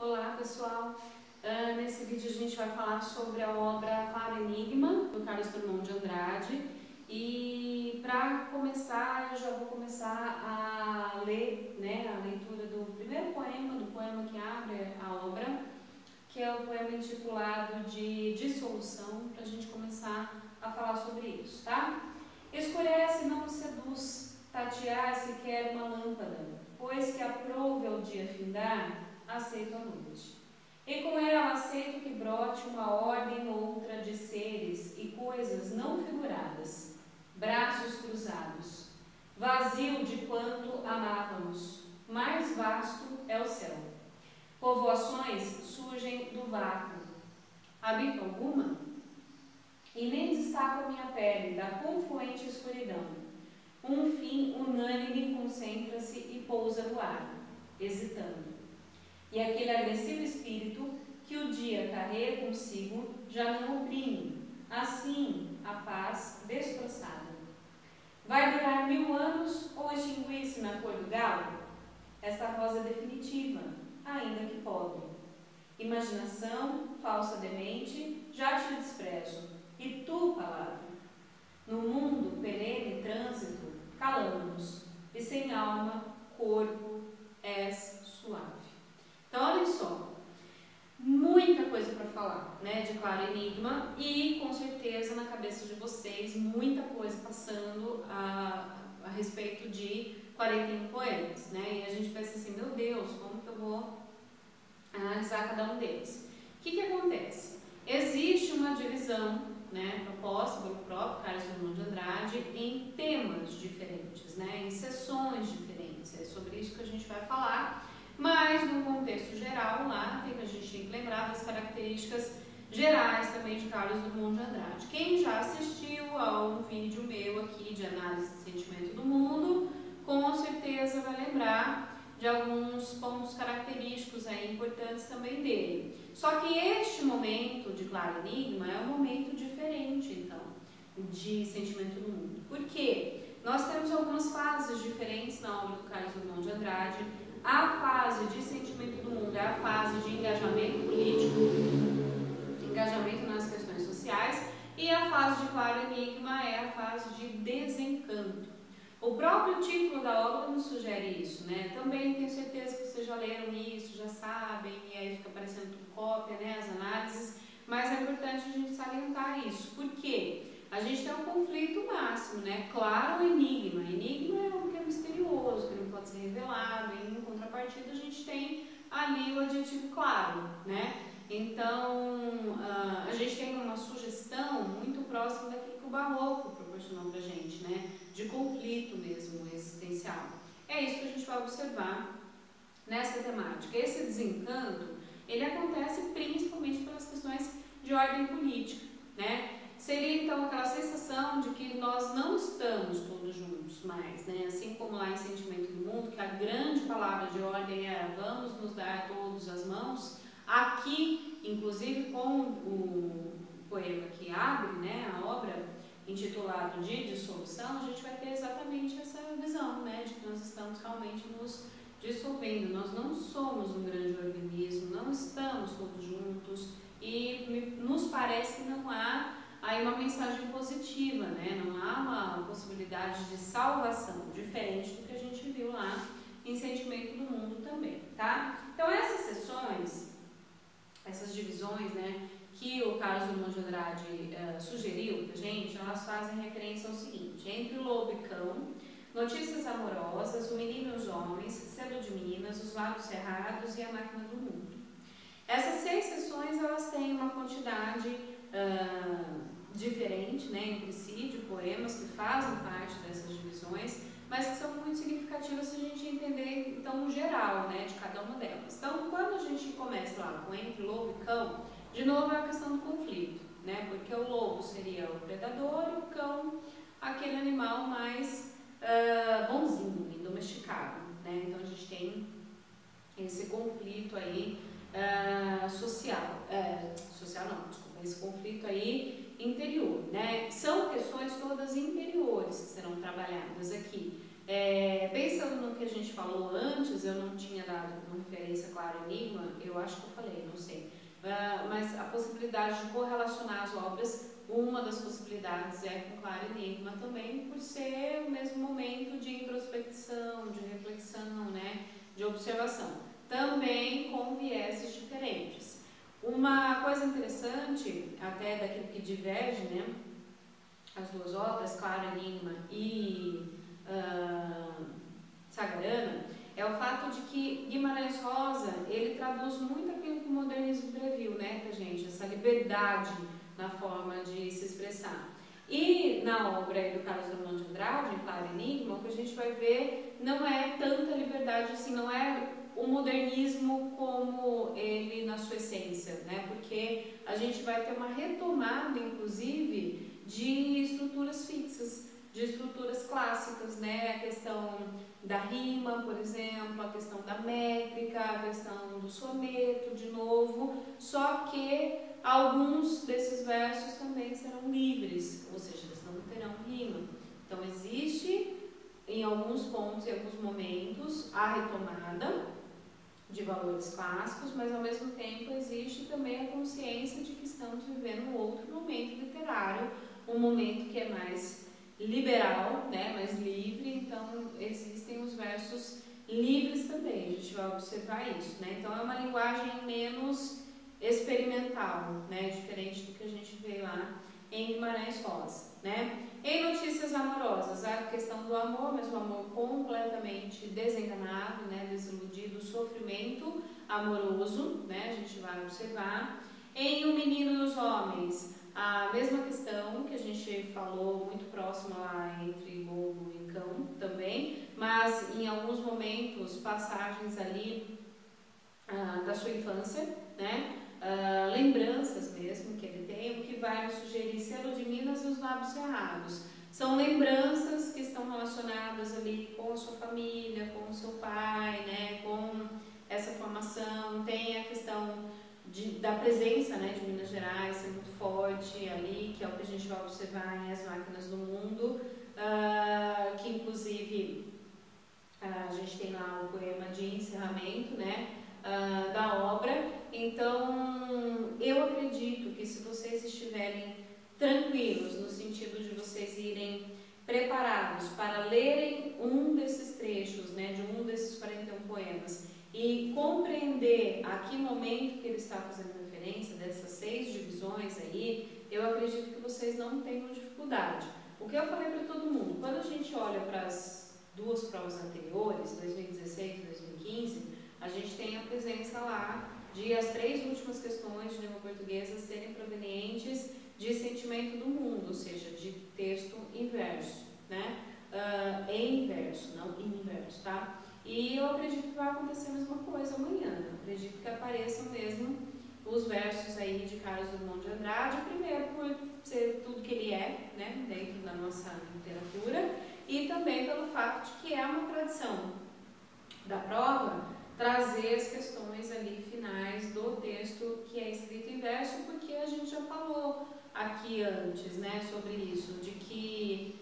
Olá pessoal, nesse vídeo a gente vai falar sobre a obra Claro Enigma, do Carlos Drummond de Andrade. E para começar, eu já vou começar a ler, a leitura do primeiro poema, do poema que abre a obra, que é o poema intitulado de Dissolução, para a gente começar a falar sobre isso, tá? Escurece, não me seduz, tatear se quer uma lâmpada, pois que aprouve ao dia findar, aceito a noite. E com ela aceito que brote uma ordem outra de seres e coisas não figuradas, braços cruzados, vazio de quanto amávamos, mais vasto é o céu. Povoações surgem do vácuo. Habito alguma? E nem destaco a minha pele da confluente escuridão. Um fim unânime concentra-se e pousa no ar, hesitando. E aquele agressivo espírito que o dia carrega consigo já não oprime, assim a paz destroçada. Vai durar 1000 anos ou extinguir-se na cor do galo? Esta rosa definitiva, ainda que pobre. Imaginação, falsa demente, já te desprezo. E tu, palavra? No mundo perene trânsito, calamos-nos, e sem alma, corpo, és suave. Então, olhem só, muita coisa para falar, de Claro Enigma, e com certeza na cabeça de vocês muita coisa passando a respeito de 41 poemas, E a gente pensa assim, meu Deus, como que eu vou analisar cada um deles? O que acontece? Existe uma divisão, proposta pelo próprio Carlos Drummond de Andrade em temas diferentes, em sessões diferentes. É sobre isso que a gente vai falar. Mas, no contexto geral, lá a gente tem que lembrar das características gerais também de Carlos Drummond de Andrade. Quem já assistiu a um vídeo meu aqui de análise de sentimento do mundo, com certeza vai lembrar de alguns pontos característicos importantes também dele. Só que este momento de Claro Enigma é um momento diferente, então, de sentimento do mundo. Por quê? Nós temos algumas fases diferentes na obra do Carlos Drummond de Andrade. A fase de sentimento do mundo é a fase de engajamento político, engajamento nas questões sociais, e a fase de Claro Enigma é a fase de desencanto. O próprio título da obra nos sugere isso, Também tenho certeza que vocês já leram isso, já sabem, e aí fica parecendo tudo cópia, as análises, mas é importante a gente salientar isso. Por quê? A gente tem um conflito máximo, Claro, enigma. Enigma é algo que é misterioso, que não pode ser revelado. Em contrapartida, a gente tem ali o adjetivo claro, Então, a gente tem uma sugestão muito próxima daquilo que o Barroco proporcionou pra gente, de conflito mesmo existencial. É isso que a gente vai observar nessa temática. Esse desencanto, ele acontece principalmente pelas questões de ordem política, Seria então aquela sensação de que nós não estamos todos juntos mais, Assim como lá em Sentimento do Mundo, que a grande palavra de ordem era vamos nos dar todos as mãos. Aqui, inclusive com o poema que abre, a obra, intitulado de Dissolução, a gente vai ter exatamente essa visão, de que nós estamos realmente nos dissolvendo. Nós não somos um grande organismo, não estamos todos juntos, e nos parece que não há aí uma mensagem positiva, Não há uma possibilidade de salvação, diferente do que a gente viu lá em Sentimento do Mundo também, tá? Então essas sessões, essas divisões, que o Carlos Drummond de Andrade sugeriu pra gente, elas fazem referência ao seguinte: entre o lobo e cão, notícias amorosas, o menino e os homens, selo de Minas, os lagos cerrados e a máquina do mundo. Essas 6 sessões, elas têm uma quantidade diferente, entre si, de poemas que fazem parte dessas divisões, mas que são muito significativas se a gente entender, então, o geral, de cada uma delas. Então, quando a gente começa lá com entre lobo e cão, de novo é a questão do conflito, Porque o lobo seria o predador e o cão aquele animal mais bonzinho e domesticado, Então, a gente tem esse conflito aí social, social não, desculpa, esse conflito aí interior, São questões todas interiores que serão trabalhadas aqui. Pensando no que a gente falou antes, eu não tinha dado como referência Claro Enigma, eu acho que eu falei, não sei. Mas a possibilidade de correlacionar as obras, uma das possibilidades é com Claro Enigma também, por ser o mesmo momento de introspecção, de reflexão, né, de observação. Também com vieses diferentes. Uma coisa interessante, até daquilo que diverge, né, as duas obras, Claro Enigma e Sagarana, é o fato de que Guimarães Rosa, ele traduz muito aquilo que o modernismo previu, né, pra gente, essa liberdade na forma de se expressar. E na obra do Carlos Drummond de Andrade, em Claro Enigma, o que a gente vai ver não é tanta liberdade assim, não é o modernismo como ele na sua essência, né, porque a gente vai ter uma retomada, inclusive, de estruturas fixas, de estruturas clássicas, né, a questão da rima, por exemplo, a questão da métrica, a questão do soneto, de novo, só que alguns desses versos também serão livres, ou seja, eles não terão rima. Então existe, em alguns pontos, em alguns momentos, a retomada de valores clássicos, mas ao mesmo tempo existe também a consciência de que estamos vivendo um outro momento literário, um momento que é mais liberal, né, mais livre, então existem os versos livres também, a gente vai observar isso, né, então é uma linguagem menos experimental, né, diferente do que a gente vê lá em Guimarães Rosa, né. Em Notícias Amorosas, a questão do amor, mas o amor completamente desenganado, né, desiludido, sofrimento amoroso, né, a gente vai observar. Em O Menino e os Homens, a mesma questão que a gente falou, muito próxima lá entre lobo e cão também, mas em alguns momentos, passagens ali da sua infância, né? Lembranças mesmo que ele tem, o que vai nos sugerir Selo de Minas e Os Lábios Cerrados. São lembranças que estão relacionadas ali com a sua família, com o seu pai, né? Com essa formação. Tem a questão da presença, né, de Minas Gerais ser muito forte ali, que é o que a gente vai observar em As Máquinas do Mundo, que inclusive a gente tem lá o poema de encerramento, né, da obra. Então eu acredito que se vocês estiverem tranquilos, no sentido de vocês irem preparados para lerem um desses trechos, né, de um desses 41 poemas, e compreender a que momento que ele está fazendo referência, dessas 6 divisões aí, eu acredito que vocês não tenham dificuldade. O que eu falei para todo mundo, quando a gente olha para as 2 provas anteriores, 2016 e 2015, a gente tem a presença lá de as 3 últimas questões de língua portuguesa serem provenientes de sentimento do mundo, ou seja, de texto inverso, né? Em verso, não em inverso, tá? E eu acredito que vai acontecer a mesma coisa amanhã. Eu acredito que apareçam mesmo os versos aí de Carlos Drummond de Andrade, primeiro por ser tudo que ele é, né, dentro da nossa literatura, e também pelo fato de que é uma tradição da prova trazer as questões ali finais do texto que é escrito em verso, porque a gente já falou aqui antes, né, sobre isso, de que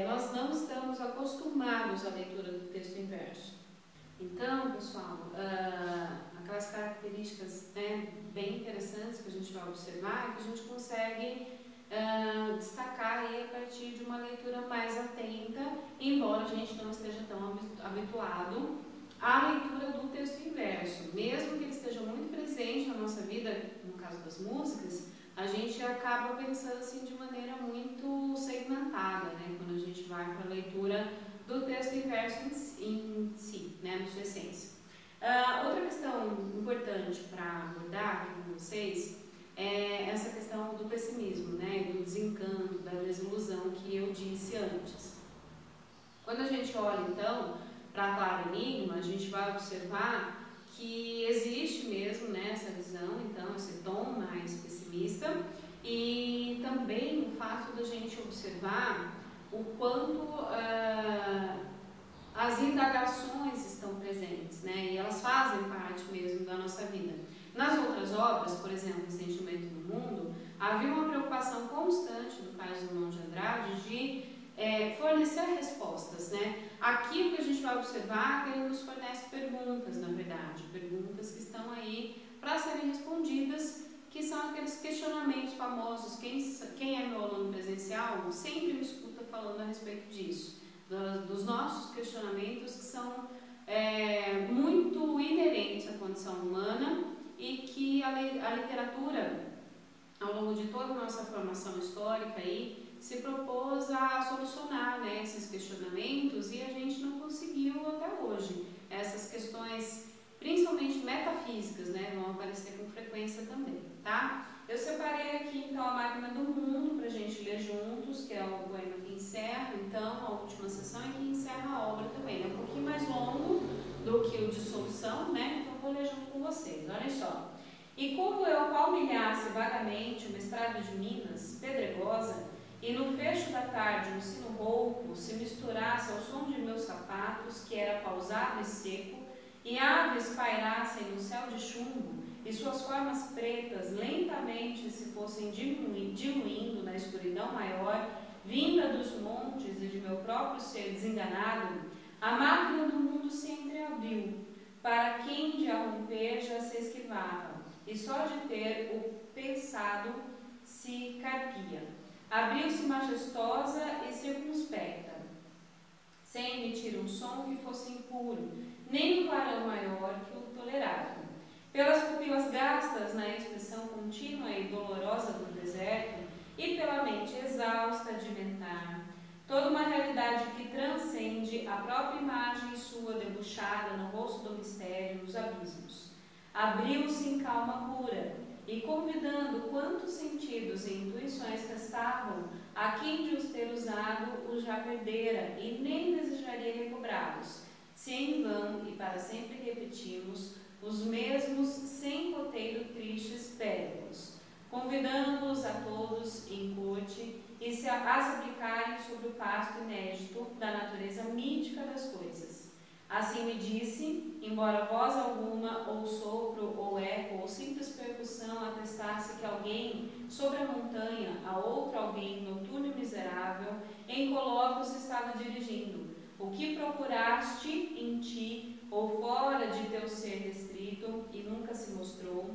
nós não estamos acostumados à leitura do texto em verso. Então, pessoal, aquelas características, né, bem interessantes que a gente vai observar, que a gente consegue destacar aí a partir de uma leitura mais atenta, embora a gente não esteja tão habituado à leitura do texto em verso. Mesmo que ele esteja muito presente na nossa vida, no caso das músicas, a gente acaba pensando assim de maneira muito segmentada, né, quando a gente vai para a leitura do texto em verso em si, né, na sua essência. Outra questão importante para abordar aqui com vocês é essa questão do pessimismo, né, do desencanto, da desilusão que eu disse antes. Quando a gente olha, então, para Claro Enigma, a gente vai observar que existe mesmo, né, essa visão, então, esse tom mais pessimista, e também o fato da gente observar o quanto as indagações estão presentes, né, e elas fazem parte mesmo da nossa vida. Nas outras obras, por exemplo, Sentimento no Mundo, havia uma preocupação constante do Carlos Drummond de Andrade de fornecer respostas, né? Aquilo que a gente vai observar, ele nos fornece perguntas, na verdade, perguntas que estão aí para serem respondidas, que são aqueles questionamentos famosos. Quem é meu aluno presencial sempre me escuta falando a respeito disso, dos nossos questionamentos que são muito inerentes à condição humana e que a literatura, ao longo de toda a nossa formação histórica aí, se propôs a solucionar, né, esses questionamentos, e a gente não conseguiu até hoje. Essas questões, principalmente metafísicas, né, vão aparecer com frequência também, tá? Eu separei aqui então a Máquina do Mundo para a gente ler juntos, que é o poema que encerra então a última sessão e que encerra a obra também. Ele é um pouquinho mais longo do que o de Solução, né? Então vou ler junto com vocês. Olhem só. E como eu palmilhasse vagamente uma estrada de Minas, pedregosa, e no fecho da tarde um sino rouco se misturasse ao som de meus sapatos, que era pausado e seco, e aves pairassem no céu de chumbo, e suas formas pretas lentamente se fossem diluindo na escuridão maior, vinda dos montes e de meu próprio ser desenganado, a máquina do mundo se entreabriu, para quem de a romper já se esquivava, e só de ter o pensado se carpia. Abriu-se majestosa e circunspecta, sem emitir um som que fosse impuro, nem um clarão maior que o tolerável. Pelas pupilas gastas na expressão contínua e dolorosa do deserto, e pela mente exausta de mentar, toda uma realidade que transcende a própria imagem sua debuxada no rosto do mistério, nos abismos. Abriu-se em calma pura, e convidando quantos sentidos e intuições restavam, a quem de os ter usado os já perdera e nem desejaria recobrá-los, se em vão e para sempre repetimos os mesmos sem roteiro tristes péricos, convidando-os a todos em corte e a se aplicarem sobre o pasto inédito da natureza mítica das coisas. Assim me disse, embora voz alguma, ou sopro, ou eco, ou simples percussão atestasse que alguém, sobre a montanha, a outro alguém, noturno e miserável, em colóquios se estava dirigindo. O que procuraste em ti, ou fora de teu ser restrito, e nunca se mostrou,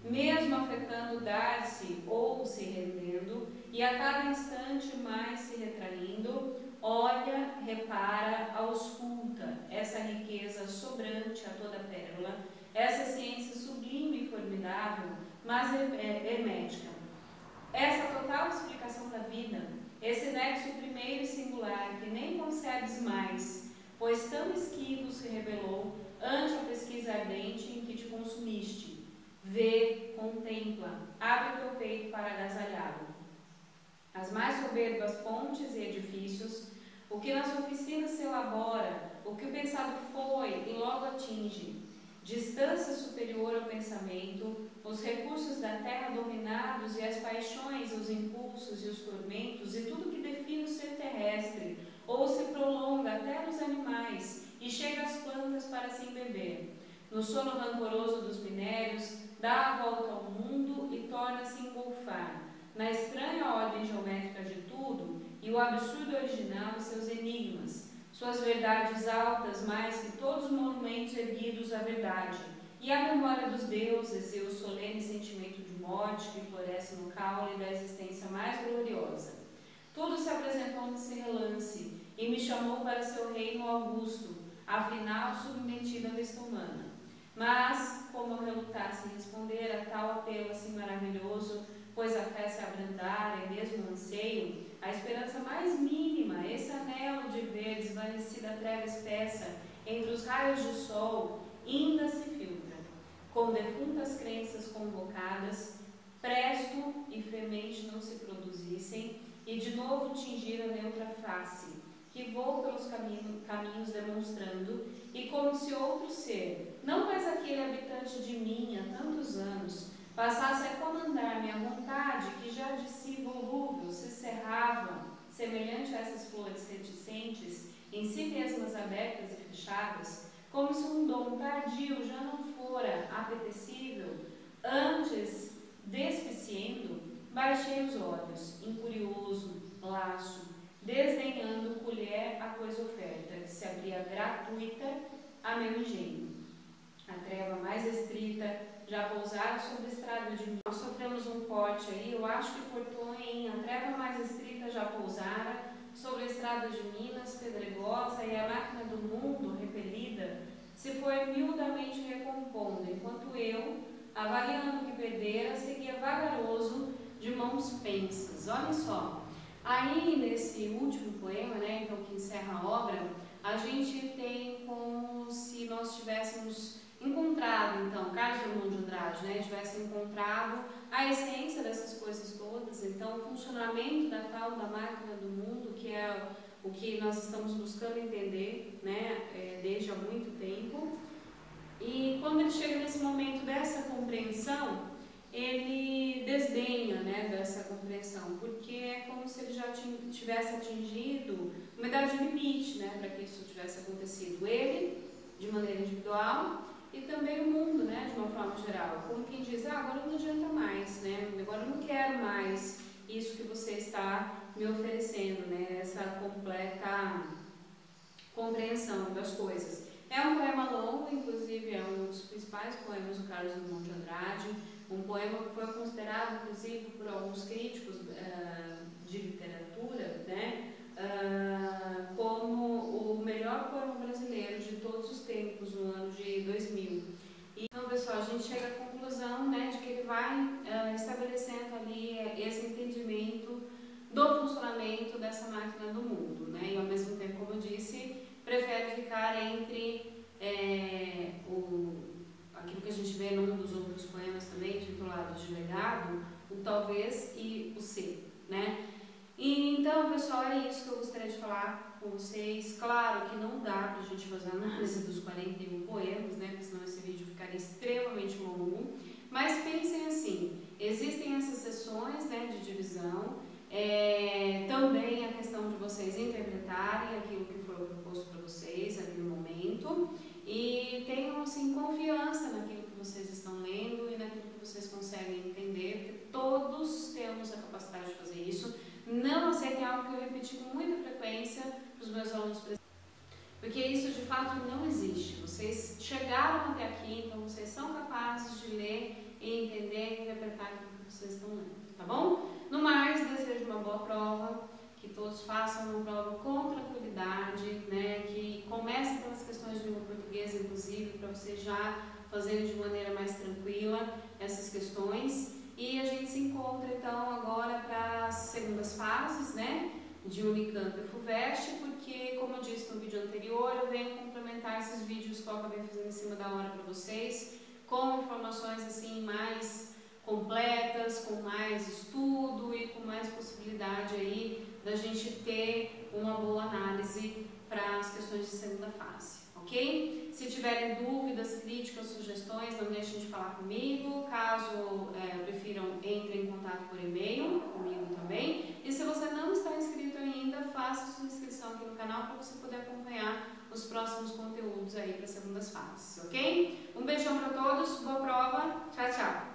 mesmo afetando dar-se ou se rendendo, e a cada instante mais se retraindo, olha, repara, ausculta essa riqueza sobrante a toda pérola, essa ciência sublime e formidável, mas hermética. Essa total explicação da vida, esse nexo primeiro e singular que nem concebes mais, pois tão esquivo se revelou ante a pesquisa ardente em que te consumiste. Vê, contempla, abre teu peito para agasalhá-lo. As mais soberbas pontes e edifícios, o que nas oficinas se elabora, o que o pensado foi e logo atinge, distância superior ao pensamento, os recursos da terra dominados e as paixões, os impulsos e os tormentos e tudo que define o ser terrestre, ou se prolonga até nos animais e chega às plantas para se embeber. No sono rancoroso dos minérios, dá a volta ao mundo e torna-se engolfar, na estranha ordem geométrica de tudo e o absurdo original de seus enigmas, suas verdades altas mais que todos os monumentos erguidos à verdade, e a memória dos deuses e o solene sentimento de morte que floresce no caule da existência mais gloriosa. Tudo se apresentou nesse relance e me chamou para seu reino augusto, afinal submetido à vista humana. Mas, como eu relutasse em responder a tal apelo assim maravilhoso, pois a fé se abrandara e mesmo o anseio, a esperança mais mínima, esse anelo de ver desvanecida treva espessa entre os raios de sol, ainda se filtra, com defuntas crenças convocadas, presto e fremente não se produzissem, e de novo tingir a neutra face, que vou pelos caminhos demonstrando, e como se outro ser, não mais aquele habitante de mim há tantos anos, passasse a comandar-me a vontade que já de si volúvel se cerrava, semelhante a essas flores reticentes, em si mesmas abertas e fechadas, como se um dom tardio já não fora apetecível, antes, despiciendo, baixei os olhos, incurioso, laço, desdenhando colher a coisa oferta, que se abria gratuita a meu engenho. A treva mais estrita já pousara sobre a estrada de mim. Nós sofremos um corte aí, eu acho que cortou em a treva mais estrita já pousara sobre a estrada de Minas, pedregosa, e a máquina do mundo, repelida, se foi miudamente recompondo, enquanto eu, avaliando o que perdera, seguia vagaroso de mãos pensas. Olha só, aí nesse último poema, né, então, que encerra a obra, a gente tem como se nós tivéssemos encontrado, então, Carlos Drummond de Andrade, né, tivesse encontrado a essência dessas coisas todas, então, o funcionamento da tal da máquina do mundo, que é o que nós estamos buscando entender, né, desde há muito tempo. E quando ele chega nesse momento dessa compreensão, ele desdenha, né, dessa compreensão, porque é como se ele já tivesse atingido uma idade limite, né, para que isso tivesse acontecido. Ele, de maneira individual, e também o mundo, né, de uma forma geral. Como quem diz, agora não adianta mais, né, agora eu não quero mais isso que você está me oferecendo, né, essa completa compreensão das coisas. É um poema longo, inclusive é um dos principais poemas do Carlos Drummond de Andrade, um poema que foi considerado, inclusive, por alguns críticos de literatura, né, como o melhor poema brasileiro de todos os tempos, no ano de 2000. Então, pessoal, a gente chega à conclusão, né, de que ele vai estabelecendo ali esse entendimento do funcionamento dessa máquina do mundo, né, e ao mesmo tempo, como eu disse, prefere ficar entre aquilo que a gente vê num dos outros poemas também, titulado de Legado, o talvez e o ser, né? E, então, pessoal, é isso que eu gostaria de falar com vocês. Claro que não dá pra gente fazer análise dos 41 poemas, né? Porque senão esse vídeo ficaria extremamente longo. Mas pensem assim, existem essas sessões, né, de divisão, também a questão de vocês interpretarem aquilo que foi proposto para vocês ali no momento e tenham assim confiança naquilo que vocês estão lendo e naquilo que vocês conseguem entender, porque todos temos a capacidade de fazer isso. Não aceitem algo que eu repeti com muita frequência para os meus alunos, porque isso de fato não existe. Vocês chegaram até aqui, então vocês são capazes de ler e entender e interpretar aquilo que vocês estão lendo, tá bom? No mais, desejo uma boa prova, que todos façam uma prova com tranquilidade, né? Que comecem pelas questões de língua portuguesa, inclusive, para vocês já fazerem de maneira mais tranquila essas questões. E a gente se encontra então agora para as segundas fases, né? De Unicamp e FUVEST, porque, como eu disse no vídeo anterior, eu venho complementar esses vídeos que eu acabei fazendo em cima da hora para vocês, com informações assim mais completas, com mais estudo e com mais possibilidade aí da gente ter uma boa análise para as questões de segunda fase, ok? Se tiverem dúvidas, críticas, sugestões, não deixem de falar comigo. Caso prefiram, entrem em contato por e-mail comigo também. E se você não está inscrito ainda, faça sua inscrição aqui no canal para você poder acompanhar os próximos conteúdos aí para segundas fases, ok? Um beijão para todos, boa prova, tchau, tchau!